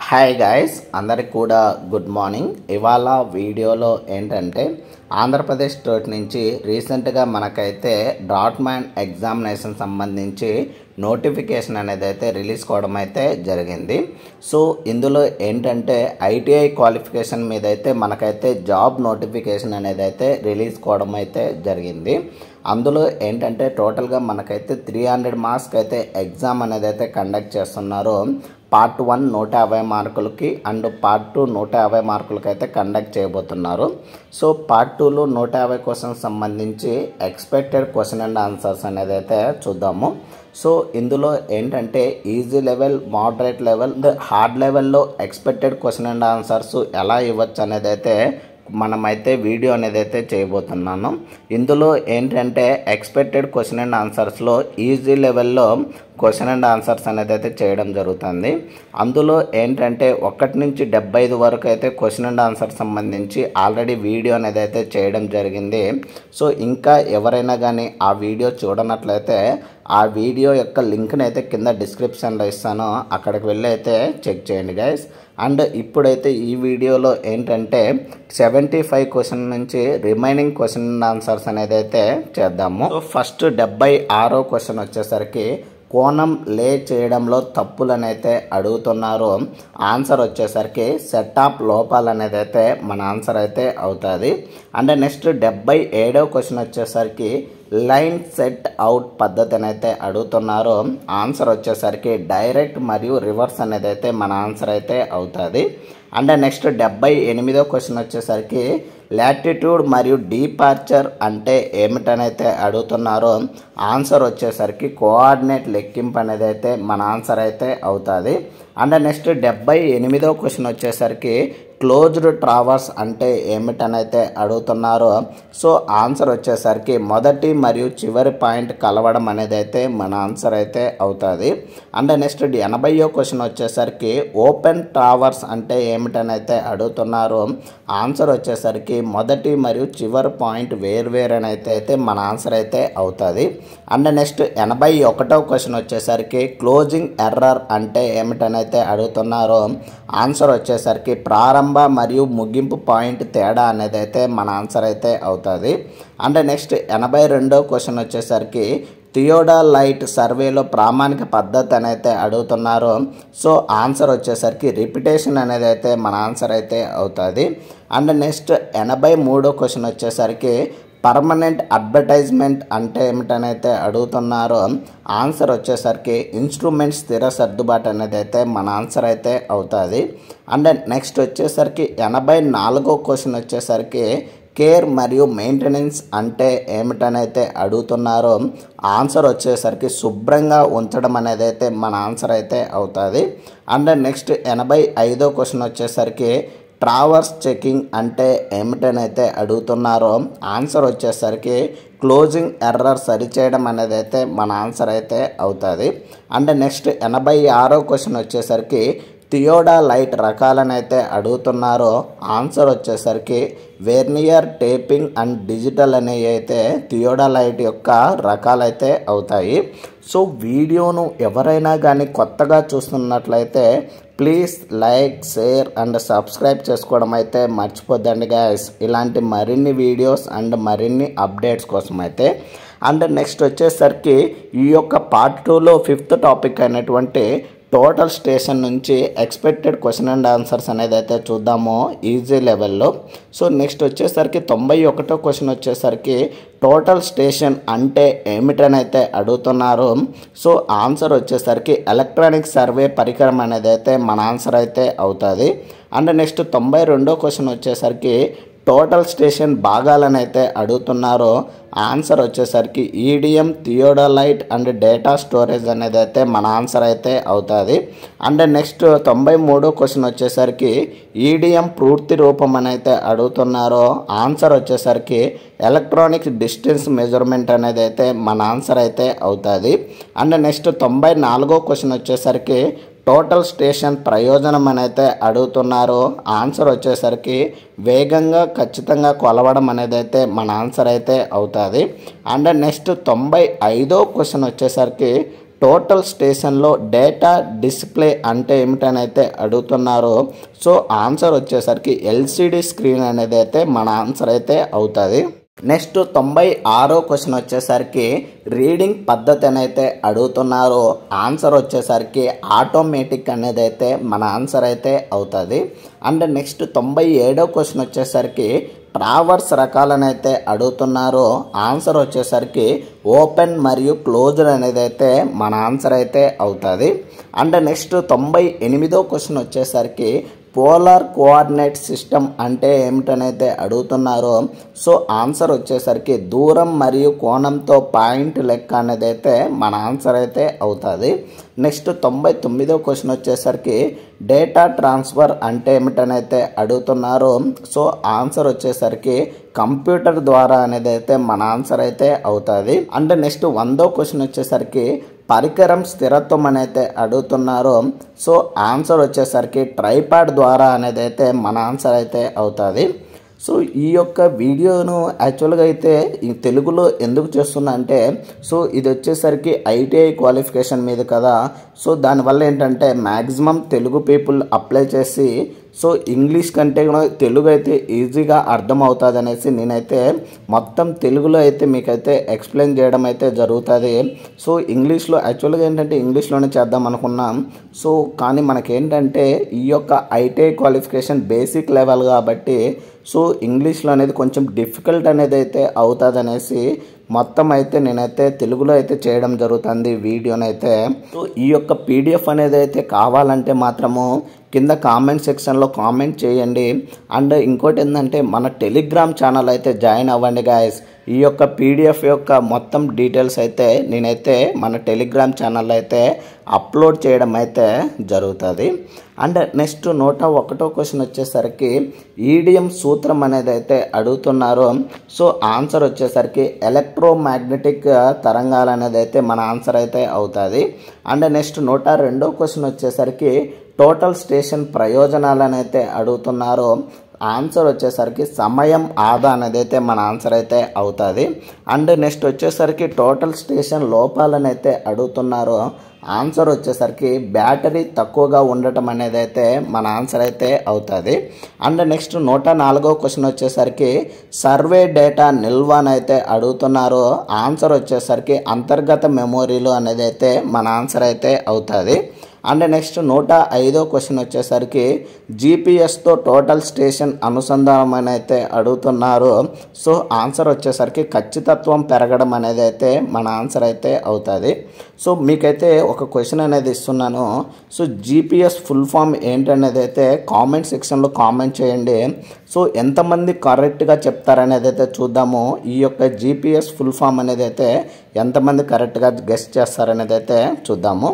Hi guys, అందరికి కూడా good morning. ఇవాళ వీడియోలో ఏంటంటే ఆంధ్రప్రదేశ్ స్టేట్ నుంచి రీసెంట్గా మనకైతే డ్రాట్మ్యాన్ ఎగ్జామినేషన్ సంబంధించి నోటిఫికేషన్ అనేది అయితే రిలీజ్ కావడం అయితే జరిగింది. సో ఇందులో ఏంటంటే ఐటీఐ క్వాలిఫికేషన్ మీద అయితే మనకైతే జాబ్ నోటిఫికేషన్ అనేది అయితే రిలీజ్ కావడం అయితే జరిగింది. అందులో ఏంటంటే టోటల్గా మనకైతే 300 మార్క్స్కి అయితే ఎగ్జామ్ అనేది అయితే కండక్ట్ చేస్తున్నారు. పార్ట్ 1 150 మార్కులకి అండ్ పార్ట్ 2 150 మార్కులకి అయితే కండక్ట్ చేయబోతున్నారు. సో పార్ట్ 2లో 150 క్వశ్చన్స్ సంబంధించి ఎక్స్పెక్టెడ్ క్వశ్చన్ అండ్ ఆన్సర్స్ అనేది అయితే చూద్దాము. సో ఇందులో ఏంటంటే easy level, moderate level, hard లెవెల్లో ఎక్స్పెక్టెడ్ క్వశ్చన్ అండ్ ఆన్సర్స్ ఎలా ఇవ్వచ్చు అనేది అయితే మనమైతే వీడియో అనేది అయితే చేయబోతున్నాను. ఇందులో ఏంటంటే ఎక్స్పెక్టెడ్ క్వశ్చన్ అండ్ ఆన్సర్స్లో ఈజీ లెవెల్లో క్వశ్చన్ అండ్ ఆన్సర్స్ అనేది అయితే చేయడం జరుగుతుంది. అందులో ఏంటంటే 1 నుంచి 75 వరకు అయితే క్వశ్చన్ అండ్ ఆన్సర్ సంబంధించి ఆల్రెడీ వీడియో అనేది అయితే చేయడం జరిగింది. సో ఇంకా ఎవరైనా కానీ ఆ వీడియో చూడనట్లయితే ఆ వీడియో యొక్క లింక్ని అయితే కింద డిస్క్రిప్షన్లో ఇస్తాను, అక్కడికి వెళ్ళి అయితే చెక్ చేయండి గైస్. అండ్ ఇప్పుడైతే ఈ వీడియోలో ఏంటంటే 75 క్వశ్చన్ నుంచి రిమైనింగ్ క్వశ్చన్ అండ్ ఆన్సర్స్ అనేది అయితే చేద్దాము. సో ఫస్ట్ 76వ క్వశ్చన్ వచ్చేసరికి కోణం లే చేయడంలో తప్పులనైతే అడుగుతున్నారు. ఆన్సర్ వచ్చేసరికి సెట్ ఆఫ్ లోపాలు అనేది అయితే మన ఆన్సర్ అయితే అవుతుంది. అండ్ నెక్స్ట్ 77వ క్వశ్చన్ వచ్చేసరికి లైన్ సెట్ అవుట్ పద్ధతి అయితే అడుగుతున్నారు. ఆన్సర్ వచ్చేసరికి డైరెక్ట్ మరియు రివర్స్ అనేది అయితే మన ఆన్సర్ అయితే అవుతుంది. అండ్ నెక్స్ట్ 78వ క్వశ్చన్ వచ్చేసరికి లాటిట్యూడ్ మరియు డిపార్చర్ అంటే ఏమిటనైతే అడుగుతున్నారు. ఆన్సర్ వచ్చేసరికి కోఆర్డినేట్ లెక్కింపు అనేది అయితే మన ఆన్సర్ అయితే అవుతుంది. అండ్ నెక్స్ట్ 78వ క్వశ్చన్ వచ్చేసరికి క్లోజ్డ్ ట్రావర్స్ అంటే ఏమిటనైతే అడుగుతున్నారు. సో ఆన్సర్ వచ్చేసరికి మొదటి మరియు చివరి పాయింట్ కలవడం అనేది అయితే మన ఆన్సర్ అయితే అవుతుంది. అండ్ నెక్స్ట్ 80వ క్వశ్చన్ వచ్చేసరికి ఓపెన్ ట్రావర్స్ అంటే ఏమిటనైతే అడుగుతున్నారు. ఆన్సర్ వచ్చేసరికి మొదటి మరియు చివరి పాయింట్ వేరువేరనైతే మన ఆన్సర్ అయితే అవుతుంది. అండ్ నెక్స్ట్ 81వ క్వశ్చన్ వచ్చేసరికి క్లోజింగ్ ఎర్రర్ అంటే ఏమిటనైతే అడుగుతున్నారు. ఆన్సర్ వచ్చేసరికి ప్రారంభ మరియు ముగింపు పాయింట్ తేడా అనేది అయితే మన ఆన్సర్ అయితే అవుతుంది. అండ్ నెక్స్ట్ 82వ క్వశ్చన్ వచ్చేసరికి థియోడాలైట్ సర్వేలో ప్రామాణిక పద్ధతి అనేది అడుగుతున్నారు. సో ఆన్సర్ వచ్చేసరికి రిపిటేషన్ అనేది అయితే మన ఆన్సర్ అయితే అవుతుంది. అండ్ నెక్స్ట్ 83వ క్వశ్చన్ వచ్చేసరికి పర్మనెంట్ అడ్వర్టైజ్మెంట్ అంటే ఏమిటనైతే అడుగుతున్నారు. ఆన్సర్ వచ్చేసరికి ఇన్స్ట్రుమెంట్ స్థిర సర్దుబాటు అనేది అయితే మన ఆన్సర్ అయితే అవుతుంది. అండ్ నెక్స్ట్ వచ్చేసరికి 84వ క్వశ్చన్ వచ్చేసరికి కేర్ మరియు మెయింటెనెన్స్ అంటే ఏమిటనైతే అడుగుతున్నారు. ఆన్సర్ వచ్చేసరికి శుభ్రంగా ఉంచడం అనేది అయితే మన ఆన్సర్ అయితే అవుతుంది. అండ్ నెక్స్ట్ 85వ క్వశ్చన్ వచ్చేసరికి ట్రావర్స్ చెకింగ్ అంటే ఏమిటనైతే అడుగుతున్నారో. ఆన్సర్ వచ్చేసరికి క్లోజింగ్ ఎర్రర్ సరిచేయడం అనేది అయితే మన ఆన్సర్ అయితే అవుతుంది. అండ్ నెక్స్ట్ 86వ క్వశ్చన్ వచ్చేసరికి థియోడాలైట్ రకాలనైతే అడుగుతున్నారు. ఆన్సర్ వచ్చేసరికి వెర్నియర్, టేపింగ్ అండ్ డిజిటల్ అనేవి అయితే థియోడాలైట్ యొక్క రకాలైతే అవుతాయి. సో వీడియోను ఎవరైనా కానీ కొత్తగా చూస్తున్నట్లయితే please like, share and subscribe చేసుకోవడం అయితే మర్చిపోద్దండి గైస్, ఇలాంటి మరిన్ని వీడియోస్ అండ్ మరిన్ని అప్డేట్స్ కోసం అయితే. అండ్ నెక్స్ట్ వచ్చేసరికి ఈ యొక్క పార్ట్ 2లో 5th టాపిక్ అయినటువంటి టోటల్ స్టేషన్ నుంచి ఎక్స్పెక్టెడ్ క్వశ్చన్ అండ్ ఆన్సర్స్ అనేది అయితే చూద్దాము ఈజీ లెవెల్లో. సో నెక్స్ట్ వచ్చేసరికి 91వ క్వశ్చన్ వచ్చేసరికి టోటల్ స్టేషన్ అంటే ఏమిటనైతే అడుగుతున్నారు. సో ఆన్సర్ వచ్చేసరికి ఎలక్ట్రానిక్ సర్వే పరికరం అనేది అయితే మన ఆన్సర్ అయితే అవుతుంది. అండ్ నెక్స్ట్ 92వ క్వశ్చన్ వచ్చేసరికి టోటల్ స్టేషన్ భాగాలను అయితే అడుగుతున్నారు. ఆన్సర్ వచ్చేసరికి ఈడిఎం, థియోడాలైట్ అండ్ డేటా స్టోరేజ్ అనేది అయితే మన ఆన్సర్ అయితే అవుతుంది. అండ్ నెక్స్ట్ 93వ క్వశ్చన్ వచ్చేసరికి ఈడిఎం పూర్తి రూపం అని అయితే అడుగుతున్నారు. ఆన్సర్ వచ్చేసరికి ఎలక్ట్రానిక్ డిస్టెన్స్ మెజర్మెంట్ అనేది అయితే మన ఆన్సర్ అయితే అవుతుంది. అండ్ నెక్స్ట్ 94వ క్వశ్చన్ వచ్చేసరికి టోటల్ స్టేషన్ ప్రయోజనం అనేది అడుగుతున్నారు. ఆన్సర్ వచ్చేసరికి వేగంగా ఖచ్చితంగా కొలవడం అనేది అయితే మన ఆన్సర్ అయితే అవుతుంది. అండ్ నెక్స్ట్ 95వ క్వశ్చన్ వచ్చేసరికి టోటల్ స్టేషన్లో డేటా డిస్ప్లే అంటే ఏమిటని అయితే అడుగుతున్నారు. సో ఆన్సర్ వచ్చేసరికి ఎల్సిడి స్క్రీన్ అనేది అయితే మన ఆన్సర్ అయితే అవుతుంది. నెక్స్ట్ 96వ క్వశ్చన్ వచ్చేసరికి రీడింగ్ పద్ధతి అయితే అడుగుతున్నారు. ఆన్సర్ వచ్చేసరికి ఆటోమేటిక్ అనేది అయితే మన ఆన్సర్ అయితే అవుతుంది. అండ్ నెక్స్ట్ 97వ క్వశ్చన్ వచ్చేసరికి ట్రావర్స్ రకాలనైతే అడుగుతున్నారు. ఆన్సర్ వచ్చేసరికి ఓపెన్ మరియు క్లోజ్డ్ అనేది అయితే మన ఆన్సర్ అయితే అవుతుంది. అండ్ నెక్స్ట్ 98వ క్వశ్చన్ వచ్చేసరికి పోలార్ కోఆర్డినేట్ సిస్టమ్ అంటే ఏమిటనైతే అడుగుతున్నారు. సో ఆన్సర్ వచ్చేసరికి దూరం మరియు కోణంతో పాయింట్ లెక్క అనేది అయితే మన ఆన్సర్ అయితే అవుతుంది. నెక్స్ట్ 99వ క్వశ్చన్ వచ్చేసరికి డేటా ట్రాన్స్ఫర్ అంటే ఏమిటనైతే అడుగుతున్నారు. సో ఆన్సర్ వచ్చేసరికి కంప్యూటర్ ద్వారా అనేది అయితే మన ఆన్సర్ అయితే అవుతుంది. అంటే నెక్స్ట్ 100వ క్వశ్చన్ వచ్చేసరికి పరికరం స్థిరత్వం అనేది అడుగుతున్నారు. సో ఆన్సర్ వచ్చేసరికి ట్రైపాడ్ ద్వారా అనేది అయితే మన ఆన్సర్ అయితే అవుతుంది. సో ఈ యొక్క వీడియోను యాక్చువల్గా అయితే ఈ తెలుగులో ఎందుకు చేస్తున్నా అంటే సో ఇది వచ్చేసరికి ఐటీఐ క్వాలిఫికేషన్ మీద కదా. సో దానివల్ల ఏంటంటే మ్యాక్సిమం తెలుగు పీపుల్ అప్లై చేసి సో ఇంగ్లీష్ కంటే కూడా తెలుగు అయితే ఈజీగా అర్థం అవుతుంది అనేసి నేనైతే మొత్తం తెలుగులో అయితే మీకైతే ఎక్స్ప్లెయిన్ చేయడం అయితే జరుగుతుంది. సో ఇంగ్లీష్లో యాక్చువల్గా ఏంటంటే ఇంగ్లీష్లోనే చేద్దాం అనుకున్నాం. సో కానీ మనకేంటంటే ఈ యొక్క ఐటీఐ క్వాలిఫికేషన్ బేసిక్ లెవెల్ కాబట్టి సో ఇంగ్లీష్లో అనేది కొంచెం డిఫికల్ట్ అనేది అయితే అవుతుంది అనేసి మొత్తం అయితే నేనైతే తెలుగులో అయితే చేయడం జరుగుతుంది వీడియోనైతే. సో ఈ యొక్క పీడిఎఫ్ అనేది అయితే కావాలంటే మాత్రము కింద కామెంట్ సెక్షన్లో కామెంట్ చేయండి. అండ్ ఇంకోటి ఏంటంటే మన టెలిగ్రామ్ ఛానల్ అయితే జాయిన్ అవ్వండి గాయస్. ఈ యొక్క పీడిఎఫ్ యొక్క మొత్తం డీటెయిల్స్ అయితే నేనైతే మన టెలిగ్రామ్ ఛానల్ అయితే అప్లోడ్ చేయడం అయితే జరుగుతుంది. అండ్ నెక్స్ట్ 101వ క్వశ్చన్ వచ్చేసరికి ఈడిఎం సూత్రం అనేది అయితే అడుగుతున్నారు. సో ఆన్సర్ వచ్చేసరికి ఎలక్ట్రోమాగ్నెటిక్ తరంగాలు అనేది అయితే మన ఆన్సర్ అయితే అవుతుంది. అండ్ నెక్స్ట్ 102వ క్వశ్చన్ వచ్చేసరికి టోటల్ స్టేషన్ ప్రయోజనాలను అయితే అడుగుతున్నారు. ఆన్సర్ వచ్చేసరికి సమయం ఆదా అనేది అయితే మన ఆన్సర్ అయితే అవుతుంది. అండ్ నెక్స్ట్ వచ్చేసరికి టోటల్ స్టేషన్ లోపాలను అయితే అడుగుతున్నారు. ఆన్సర్ వచ్చేసరికి బ్యాటరీ తక్కువగా ఉండటం అనేది అయితే మన ఆన్సర్ అయితే అవుతుంది. అండ్ నెక్స్ట్ 104వ క్వశ్చన్ వచ్చేసరికి సర్వే డేటా నిల్వనైతే అడుగుతున్నారు. ఆన్సర్ వచ్చేసరికి అంతర్గత మెమొరీలు అనేది అయితే మన ఆన్సర్ అయితే అవుతుంది. అండ్ నెక్స్ట్ 105వ క్వశ్చన్ వచ్చేసరికి జీపీఎస్తో టోటల్ స్టేషన్ అనుసంధానం అని అయితే అడుగుతున్నారు. సో ఆన్సర్ వచ్చేసరికి ఖచ్చితత్వం పెరగడం అనేది అయితే మన ఆన్సర్ అయితే అవుతుంది. సో మీకైతే ఒక క్వశ్చన్ అనేది ఇస్తున్నాను. సో జీపీఎస్ ఫుల్ ఫామ్ ఏంటనేది అయితే కామెంట్ సెక్షన్లో కామెంట్ చేయండి. సో ఎంతమంది కరెక్ట్గా చెప్తారనేది అయితే చూద్దాము. ఈ యొక్క జీపీఎస్ ఫుల్ ఫామ్ అనేది అయితే ఎంతమంది కరెక్ట్గా గెస్ చేస్తారనేది అయితే చూద్దాము.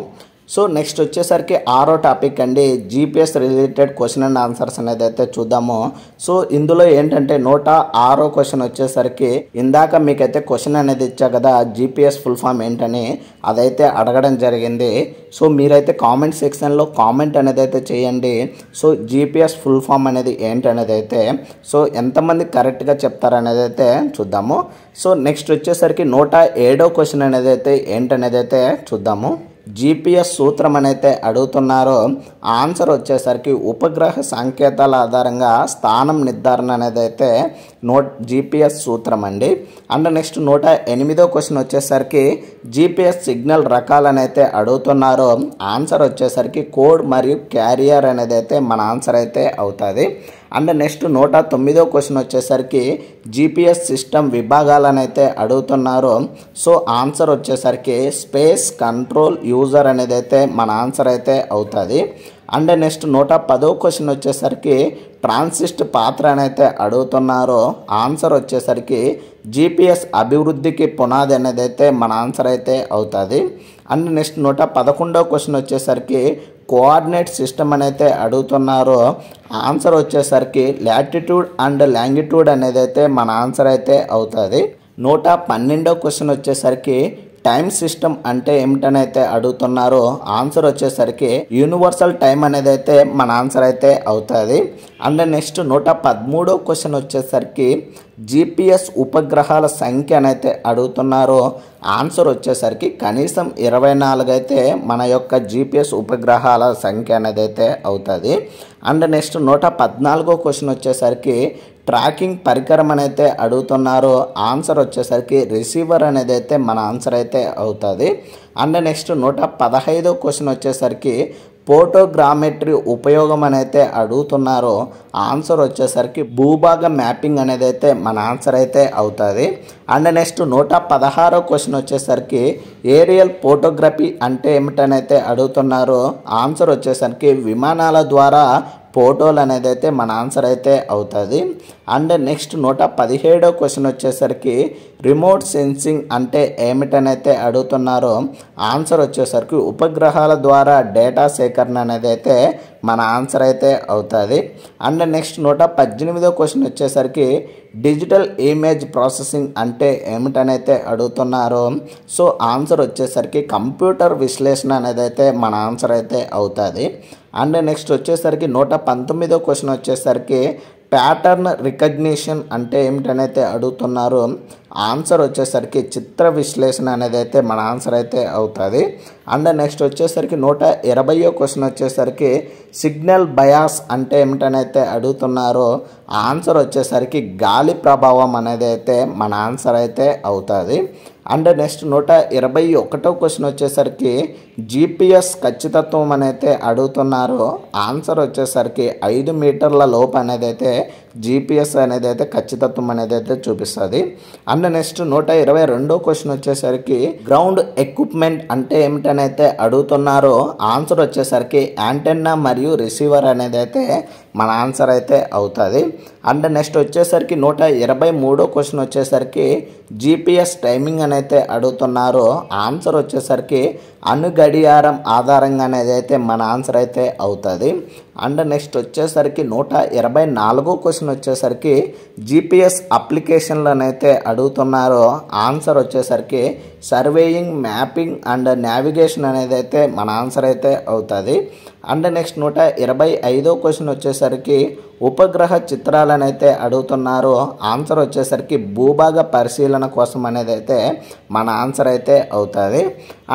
సో నెక్స్ట్ వచ్చేసరికి 6వ టాపిక్ అండి, GPS related question and answers అనేది అయితే చూద్దాము. సో ఇందులో ఏంటంటే 106వ క్వశ్చన్ వచ్చేసరికి ఇందాక మీకైతే క్వశ్చన్ అనేది ఇచ్చా కదా జీపీఎస్ ఫుల్ ఫామ్ ఏంటని, అదైతే అడగడం జరిగింది. సో మీరైతే కామెంట్ సెక్షన్లో కామెంట్ అనేది అయితే చేయండి. సో జీపీఎస్ ఫుల్ ఫామ్ అనేది ఏంటనేది అయితే సో ఎంతమంది కరెక్ట్గా చెప్తారనేది అయితే చూద్దాము. సో నెక్స్ట్ వచ్చేసరికి 107వ క్వశ్చన్ అనేది అయితే ఏంటనేది అయితే చూద్దాము. జీపీఎస్ సూత్రం అనేది అడుగుతున్నారు. ఆన్సర్ వచ్చేసరికి ఉపగ్రహ సంకేతాల ఆధారంగా స్థానం నిర్ధారణ అనేది అయితే జీపీఎస్ సూత్రం అండి. అండ్ నెక్స్ట్ 108వ క్వశ్చన్ వచ్చేసరికి జీపీఎస్ సిగ్నల్ రకాలని అయితే అడుగుతున్నారు. ఆన్సర్ వచ్చేసరికి కోడ్ మరియు క్యారియర్ అనేది అయితే మన ఆన్సర్ అయితే అవుతుంది. అండ్ నెక్స్ట్ 109వ క్వశ్చన్ వచ్చేసరికి జీపీఎస్ సిస్టమ్ విభాగాలను అయితే అడుగుతున్నారు. సో ఆన్సర్ వచ్చేసరికి స్పేస్, కంట్రోల్, యూజర్ అనేది అయితే మన ఆన్సర్ అయితే అవుతుంది. అండ్ నెక్స్ట్ 110వ క్వశ్చన్ వచ్చేసరికి ట్రాన్సిస్ట్ పాత్ర అయితే అడుగుతున్నారు. ఆన్సర్ వచ్చేసరికి జీపీఎస్ అభివృద్ధికి పునాది అనేది అయితే మన ఆన్సర్ అయితే అవుతుంది. అండ్ నెక్స్ట్ 111వ క్వశ్చన్ వచ్చేసరికి కోఆర్డినేట్ సిస్టమ్ అనేది అడుగుతున్నారు. ఆన్సర్ వచ్చేసరికి లాటిట్యూడ్ అండ్ లాంగిట్యూడ్ అనేది అయితే మన ఆన్సర్ అయితే అవుతుంది. 112వ క్వశ్చన్ వచ్చేసరికి టైం సిస్టమ్ అంటే ఏమిటనైతే అడుగుతున్నారో ఆన్సర్ వచ్చేసరికి యూనివర్సల్ టైం అనేది అయితే మన ఆన్సర్ అయితే అవుతుంది. అండ్ నెక్స్ట్ 113వ క్వశ్చన్ వచ్చేసరికి GPS ఉపగ్రహాల సంఖ్య అయితే అడుగుతున్నారో ఆన్సర్ వచ్చేసరికి కనీసం 24 అయితే మన యొక్క GPS ఉపగ్రహాల సంఖ్య అనేది అయితే అవుతుంది. అండ్ నెక్స్ట్ 114వ క్వశ్చన్ వచ్చేసరికి ట్రాకింగ్ పరికరం అనేది అడుగుతున్నారో ఆన్సర్ వచ్చేసరికి రిసీవర్ అనేది అయితే మన ఆన్సర్ అయితే అవుతుంది. అండ్ నెక్స్ట్ 115వ క్వశ్చన్ వచ్చేసరికి ఫోటోగ్రామెట్రీ ఉపయోగం అనేది అడుగుతున్నారో ఆన్సర్ వచ్చేసరికి భూభాగ మ్యాపింగ్ అనేది అయితే మన ఆన్సర్ అయితే అవుతుంది. అండ్ నెక్స్ట్ 116వ క్వశ్చన్ వచ్చేసరికి ఏరియల్ ఫోటోగ్రఫీ అంటే ఏమిటనైతే అడుగుతున్నారో ఆన్సర్ వచ్చేసరికి విమానాల ద్వారా ఫోటోలు అనేది అయితే మన ఆన్సర్ అయితే అవుతుంది. అండ్ నెక్స్ట్ 117వ క్వశ్చన్ వచ్చేసరికి రిమోట్ సెన్సింగ్ అంటే ఏమిటనైతే అడుగుతున్నారో ఆన్సర్ వచ్చేసరికి ఉపగ్రహాల ద్వారా డేటా సేకరణ అనేది అయితే మన ఆన్సర్ అయితే అవుతుంది. అండ్ నెక్స్ట్ 118వ క్వశ్చన్ వచ్చేసరికి డిజిటల్ ఇమేజ్ ప్రాసెసింగ్ అంటే ఏమిటనైతే అడుగుతున్నారో సో ఆన్సర్ వచ్చేసరికి కంప్యూటర్ విశ్లేషణ అనేది అయితే మన ఆన్సర్ అయితే అవుతుంది. అండ్ నెక్స్ట్ వచ్చేసరికి 119వ క్వశ్చన్ వచ్చేసరికి ప్యాటర్న్ రికగ్నిషన్ అంటే ఏమిటనైతే అడుగుతున్నారు ఆన్సర్ వచ్చేసరికి చిత్ర విశ్లేషణ అనేది అయితే మన ఆన్సర్ అయితే అవుతుంది. అండ్ నెక్స్ట్ వచ్చేసరికి 120వ క్వశ్చన్ వచ్చేసరికి సిగ్నల్ బయాస్ అంటే ఏమిటనైతే అడుగుతున్నారో ఆన్సర్ వచ్చేసరికి గాలి ప్రభావం అనేది అయితే మన ఆన్సర్ అయితే అవుతుంది. అండ్ నెక్స్ట్ 121వ క్వశ్చన్ వచ్చేసరికి GPS ఖచ్చితత్వం అనేది అడుగుతున్నారు ఆన్సర్ వచ్చేసరికి 5 మీటర్ల లోపు అనేది అయితే GPS అనేది అయితే ఖచ్చితత్వం అనేది అయితే చూపిస్తుంది. అండ్ నెక్స్ట్ 122వ క్వశ్చన్ వచ్చేసరికి గ్రౌండ్ ఎక్విప్మెంట్ అంటే ఏమిటనైతే అడుగుతున్నారో ఆన్సర్ వచ్చేసరికి యాంటెన్నా మరియు రిసీవర్ అనేది అయితే మన ఆన్సర్ అయితే అవుతుంది. అండ్ నెక్స్ట్ వచ్చేసరికి 123వ క్వశ్చన్ వచ్చేసరికి GPS టైమింగ్ అనేది అడుగుతున్నారు ఆన్సర్ వచ్చేసరికి గడియారం ఆధారంగా అనేది అయితే మన ఆన్సర్ అయితే అవుతుంది. అండ్ నెక్స్ట్ వచ్చేసరికి 124వ క్వశ్చన్ వచ్చేసరికి GPS అప్లికేషన్లనైతే అడుగుతున్నారో ఆన్సర్ వచ్చేసరికి సర్వేయింగ్, మ్యాపింగ్ అండ్ నావిగేషన్ అనేది అయితే మన ఆన్సర్ అయితే అవుతుంది. అండ్ నెక్స్ట్ 125వ క్వశ్చన్ వచ్చేసరికి ఉపగ్రహ చిత్రాలను అయితే అడుగుతున్నారు ఆన్సర్ వచ్చేసరికి భూభాగ పరిశీలన కోసం అనేది అయితే మన ఆన్సర్ అయితే అవుతుంది.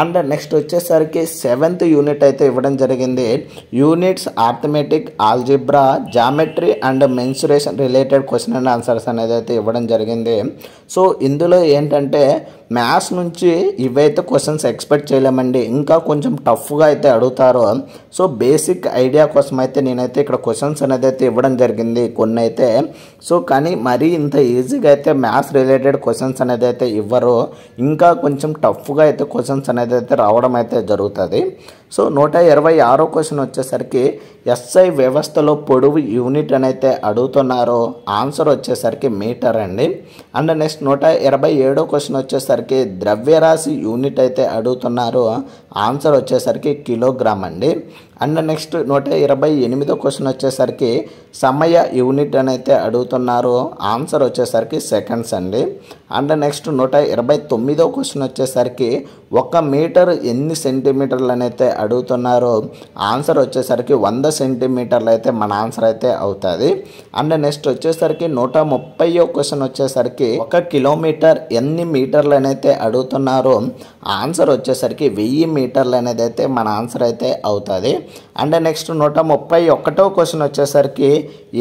అండ్ నెక్స్ట్ వచ్చేసరికి 7th యూనిట్ అయితే ఇవ్వడం జరిగింది. Units arithmetic, algebra, geometry and mensuration related question and answers అనేది అయితే ఇవ్వడం జరిగింది. సో ఇందులో ఏంటంటే మ్యాథ్స్ నుంచి ఇవైతే క్వశ్చన్స్ ఎక్స్పెక్ట్ చేయలేమండి, ఇంకా కొంచెం టఫ్గా అయితే అడుగుతారు. సో బేసిక్ ఐడియా కోసం అయితే నేనైతే ఇక్కడ క్వశ్చన్స్ అనేది అయితే ఇవ్వడం జరిగింది కొన్ని అయితే. సో కానీ మరీ ఇంత ఈజీగా అయితే మ్యాథ్స్ రిలేటెడ్ క్వశ్చన్స్ అనేది అయితే ఇవ్వరు, ఇంకా కొంచెం టఫ్గా అయితే క్వశ్చన్స్ అనేది అయితే రావడం అయితే జరుగుతుంది. సో 126వ క్వశ్చన్ వచ్చేసరికి SI వ్యవస్థలో పొడవు యూనిట్ అనేది అడుగుతున్నారు ఆన్సర్ వచ్చేసరికి మీటర్ అండి. అండ్ నెక్స్ట్ 127వ క్వశ్చన్ వచ్చేసరికి ద్రవ్యరాశి యూనిట్ అయితే అడుగుతున్నారు ఆన్సర్ వచ్చేసరికి కిలోగ్రామ్ అండి. అండ్ నెక్స్ట్ 128వ క్వశ్చన్ వచ్చేసరికి సమయ యూనిట్ అయితే అడుగుతున్నారు ఆన్సర్ వచ్చేసరికి సెకండ్స్ అండి. అండ్ నెక్స్ట్ 129వ క్వశ్చన్ వచ్చేసరికి 1 మీటర్ ఎన్ని సెంటీమీటర్లు అయితే అడుగుతున్నారు ఆన్సర్ వచ్చేసరికి 100 సెంటీమీటర్లు అయితే మన ఆన్సర్ అయితే అవుతుంది. అండ్ నెక్స్ట్ వచ్చేసరికి 130వ క్వశ్చన్ వచ్చేసరికి 1 కిలోమీటర్ ఎన్ని మీటర్లు అయితే అడుగుతున్నారు ఆన్సర్ వచ్చేసరికి 1000 మీటర్లు అనేది అయితే మన ఆన్సర్ అయితే అవుతుంది. అండ్ నెక్స్ట్ 131వ క్వశ్చన్ వచ్చేసరికి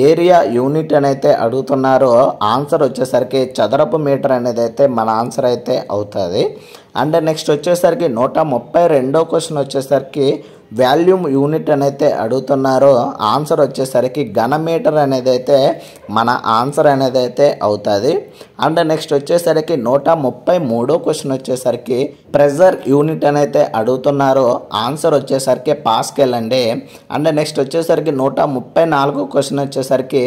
ఏరియా యూనిట్ అయితే అడుగుతున్నారు ఆన్సర్ వచ్చేసరికి చదరపు మీటర్ అనేది అయితే మన ఆన్సర్ అయితే అవుతుంది. అండ్ నెక్స్ట్ వచ్చేసరికి 132వ క్వశ్చన్ వచ్చేసరికి వాల్యూమ్ యూనిట్ అనేది అడుగుతున్నారు ఆన్సర్ వచ్చేసరికి ఘనమీటర్ అనేది అయితే మన ఆన్సర్ అనేది అయితే అవుతుంది. అండ్ నెక్స్ట్ వచ్చేసరికి 133వ క్వశ్చన్ వచ్చేసరికి ప్రెజర్ యూనిట్ అనేది అడుగుతున్నారు ఆన్సర్ వచ్చేసరికి పాస్కల్ అండి. అండ్ నెక్స్ట్ వచ్చేసరికి 134వ క్వశ్చన్ వచ్చేసరికి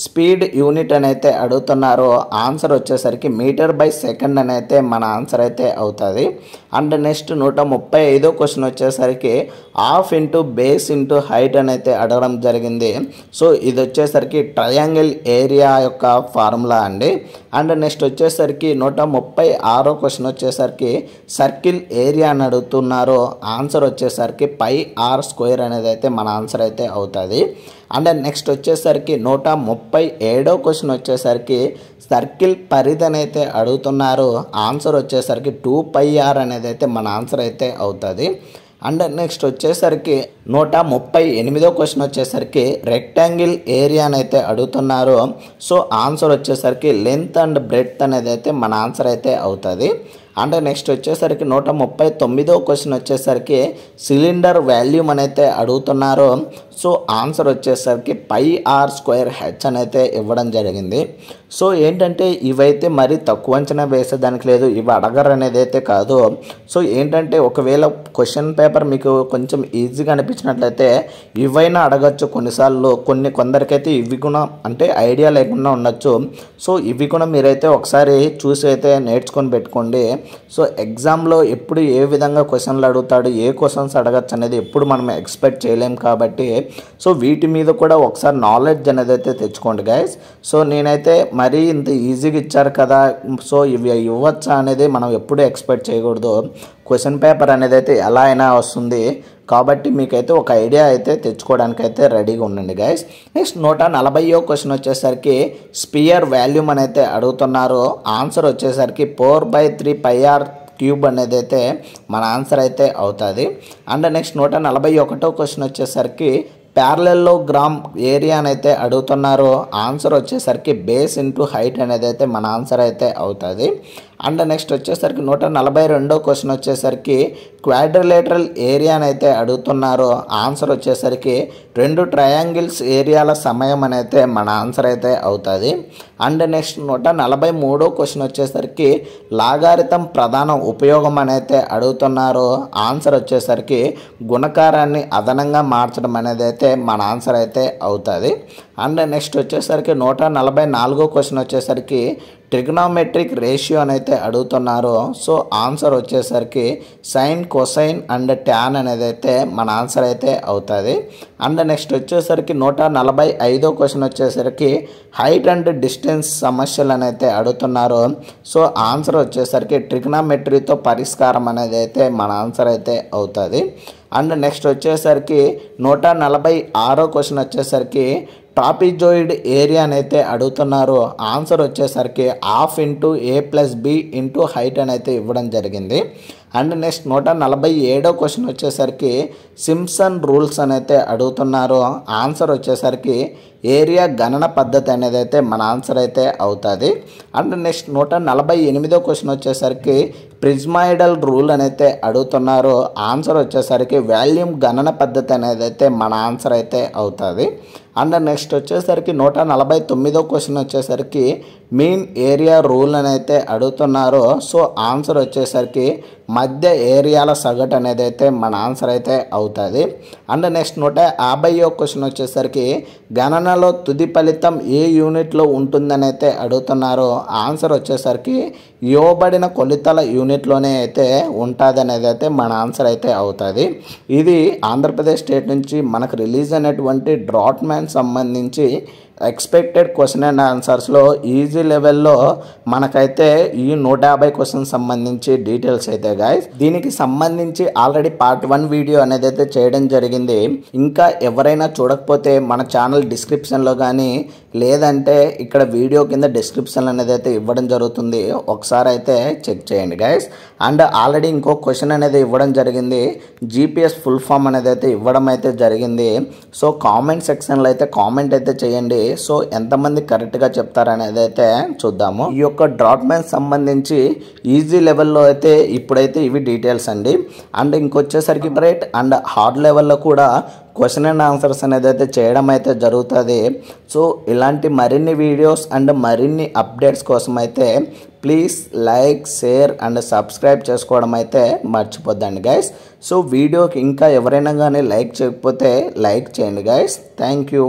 స్పీడ్ యూనిట్ అయితే అడుగుతున్నారు ఆన్సర్ వచ్చేసరికి మీటర్ బై సెకండ్ అని అయితే మన ఆన్సర్ అయితే అవుతుంది. అండ్ నెక్స్ట్ 135వ క్వశ్చన్ వచ్చేసరికి half into base into height అని అయితే అడగడం జరిగింది. సో ఇది వచ్చేసరికి ట్రయాంగిల్ ఏరియా యొక్క ఫార్ములా అండి. అండ్ నెక్స్ట్ వచ్చేసరికి 136వ క్వశ్చన్ వచ్చేసరికి సర్కిల్ ఏరియా అని అడుగుతున్నారు. ఆన్సర్ వచ్చేసరికి పై ఆర్ స్క్వేర్ అనేది అయితే మన ఆన్సర్ అయితే అవుతుంది. అండ్ నెక్స్ట్ వచ్చేసరికి 137వ క్వశ్చన్ వచ్చేసరికి సర్కిల్ పరిధి అయితే అడుగుతున్నారు. ఆన్సర్ వచ్చేసరికి 2πr అనేది అయితే మన ఆన్సర్ అయితే అవుతుంది. అండ్ నెక్స్ట్ వచ్చేసరికి 138వ క్వశ్చన్ వచ్చేసరికి రెక్టాంగిల్ ఏరియా అయితే అడుగుతున్నారు. సో ఆన్సర్ వచ్చేసరికి లెంత్ అండ్ బ్రెడ్త్ అనేది అయితే మన ఆన్సర్ అయితే అవుతుంది. అండ్ నెక్స్ట్ వచ్చేసరికి 139వ క్వశ్చన్ వచ్చేసరికి సిలిండర్ వాల్యూమ్ అయితే అడుగుతున్నారు. సో ఆన్సర్ వచ్చేసరికి పై ఆర్ స్క్వేర్ హెచ్ అని అయితే ఇవ్వడం జరిగింది. సో ఏంటంటే ఇవైతే మరి తక్కువ అంచనా వేసేదానికి లేదు, ఇవి అడగరు అనేది అయితే కాదు. సో ఏంటంటే ఒకవేళ క్వశ్చన్ పేపర్ మీకు కొంచెం ఈజీగా అనిపించినట్లయితే ఇవైనా అడగచ్చు కొన్నిసార్లు. కొందరికైతే ఇవి కూడా అంటే ఐడియా లేకుండా ఉండొచ్చు. సో ఇవి కూడా మీరైతే ఒకసారి చూసి అయితే నేర్చుకొని పెట్టుకోండి. సో ఎగ్జామ్లో ఎప్పుడు ఏ విధంగా క్వశ్చన్లు అడుగుతాడు, ఏ క్వశ్చన్స్ అడగచ్చు అనేది ఎప్పుడు మనం ఎక్స్పెక్ట్ చేయలేం కాబట్టి సో వీటి మీద కూడా ఒకసారి నాలెడ్జ్ అనేది అయితే తెచ్చుకోండి గైస్. సో నేనైతే మరీ ఇంత ఈజీగా ఇచ్చారు కదా సో ఇవి ఇవ్వచ్చా అనేది మనం ఎప్పుడూ ఎక్స్పెక్ట్ చేయకూడదు. క్వశ్చన్ పేపర్ అనేది అయితే ఎలా అయినా వస్తుంది కాబట్టి మీకైతే ఒక ఐడియా అయితే తెచ్చుకోవడానికి అయితే రెడీగా ఉండండి గైస్. నెక్స్ట్ 140వ క్వశ్చన్ వచ్చేసరికి స్పియర్ వాల్యూమ్ అని అయితే అడుగుతున్నారు. ఆన్సర్ వచ్చేసరికి 4/3πr క్యూబ్ అనేది అయితే మన ఆన్సర్ అయితే అవుతుంది. అండ్ నెక్స్ట్ 141వ క్వశ్చన్ వచ్చేసరికి ప్యారలెలోగ్రామ్ ఏరియా అయితే అడుగుతున్నారు. ఆన్సర్ వచ్చేసరికి బేస్ ఇంటూ హైట్ అనేది అయితే మన ఆన్సర్ అయితే అవుతుంది. అండ్ నెక్స్ట్ వచ్చేసరికి 142వ క్వశ్చన్ వచ్చేసరికి క్వాడ్రిలేటరల్ ఏరియా అయితే అడుగుతున్నారు. ఆన్సర్ వచ్చేసరికి 2 ట్రయాంగిల్స్ ఏరియాల సమయం అయితే మన ఆన్సర్ అయితే అవుతుంది. అండ్ నెక్స్ట్ 143వ క్వశ్చన్ వచ్చేసరికి లాగారితం ప్రధాన ఉపయోగం అయితే అడుగుతున్నారు. ఆన్సర్ వచ్చేసరికి గుణకారాన్ని అదనంగా మార్చడం అనేది అయితే మన ఆన్సర్ అయితే అవుతుంది. అండ్ నెక్స్ట్ వచ్చేసరికి 144వ క్వశ్చన్ వచ్చేసరికి ట్రిగ్నోమెట్రిక్ రేషియో అయితే అడుగుతున్నారు. సో ఆన్సర్ వచ్చేసరికి సైన్, కొసైన్ అండ్ ట్యాన్ అనేది అయితే మన ఆన్సర్ అయితే అవుతుంది. అండ్ నెక్స్ట్ వచ్చేసరికి 145వ క్వశ్చన్ వచ్చేసరికి హైట్ అండ్ డిస్టెన్స్ సమస్యలు అయితే అడుగుతున్నారు. సో ఆన్సర్ వచ్చేసరికి ట్రిగ్నోమెట్రీతో పరిష్కారం అనేది అయితే మన ఆన్సర్ అయితే అవుతుంది. అండ్ నెక్స్ట్ వచ్చేసరికి 146వ క్వశ్చన్ వచ్చేసరికి ట్రాపిజోయిడ్ ఏరియా అయితే అడుగుతున్నారు. ఆన్సర్ వచ్చేసరికి half into a+b into height అని అయితే ఇవ్వడం జరిగింది. అండ్ నెక్స్ట్ 147వ క్వశ్చన్ వచ్చేసరికి సింప్సన్ రూల్స్ అయితే అడుగుతున్నారు. ఆన్సర్ వచ్చేసరికి ఏరియా గణన పద్ధతి అనేది అయితే మన ఆన్సర్ అయితే అవుతుంది. అండ్ నెక్స్ట్ 148వ క్వశ్చన్ వచ్చేసరికి ప్రిజ్మాయిడల్ రూల్ అయితే అడుగుతున్నారు. ఆన్సర్ వచ్చేసరికి వాల్యూమ్ గణన పద్ధతి అనేది అయితే మన ఆన్సర్ అయితే అవుతుంది. అండ్ నెక్స్ట్ వచ్చేసరికి 149వ క్వశ్చన్ వచ్చేసరికి మీన్ ఏరియా రూల్ అయితే అడుగుతున్నారు. సో ఆన్సర్ వచ్చేసరికి మధ్య ఏరియాల సగటు అనేది అయితే మన ఆన్సర్ అయితే అవుతుంది. అండ్ నెక్స్ట్ 150వ క్వశ్చన్ వచ్చేసరికి గణనలో తుది ఫలితం ఏ యూనిట్లో ఉంటుందని అయితే అడుగుతున్నారు. ఆన్సర్ వచ్చేసరికి ఇవ్వబడిన కొలతల యూనిట్లోనే అయితే ఉంటుంది అనేది అయితే మన ఆన్సర్ అయితే అవుతుంది. ఇది ఆంధ్రప్రదేశ్ స్టేట్ నుంచి మనకు రిలీజ్ అయినటువంటి డ్రాట్మ్యాన్ సంబంధించి ఎక్స్పెక్టెడ్ క్వశ్చన్ అండ్ ఆన్సర్స్లో ఈజీ లెవెల్లో మనకైతే ఈ 150 క్వశ్చన్ సంబంధించి డీటెయిల్స్ అయితే గాయస్. దీనికి సంబంధించి ఆల్రెడీ పార్ట్ 1 వీడియో అనేది అయితే చేయడం జరిగింది. ఇంకా ఎవరైనా చూడకపోతే మన ఛానల్ డిస్క్రిప్షన్లో కానీ లేదంటే ఇక్కడ వీడియో కింద డిస్క్రిప్షన్ అనేది అయితే ఇవ్వడం జరుగుతుంది, ఒకసారి అయితే చెక్ చేయండి గైస్. అండ్ ఆల్రెడీ ఇంకో క్వశ్చన్ అనేది ఇవ్వడం జరిగింది, GPS ఫుల్ ఫామ్ అనేది అయితే ఇవ్వడం అయితే జరిగింది. సో కామెంట్ సెక్షన్లో అయితే కామెంట్ అయితే చేయండి. సో ఎంతమంది కరెక్ట్గా చెప్తారనేది అయితే చూద్దాము. ఈ యొక్క డ్రాట్మ్యాన్ సంబంధించి ఈజీ లెవెల్లో అయితే ఇప్పుడైతే ఇవి డీటెయిల్స్ అండి. అండ్ ఇంకొచ్చేసరికి బ్రైట్ అండ్ హార్డ్ లెవెల్లో కూడా క్వశ్చన్ అండ్ ఆన్సర్స్ అనేది అయితే చేయడం అయితే జరుగుతుంది. సో ఇలాంటి మరిన్ని వీడియోస్ అండ్ మరిన్ని అప్డేట్స్ కోసం అయితే please like, share and subscribe చేసుకోవడం అయితే మర్చిపోద్దండి గైస్. సో వీడియోకి ఇంకా ఎవరైనా కానీ లైక్ చేయకపోతే లైక్ చేయండి గైస్. Thank you.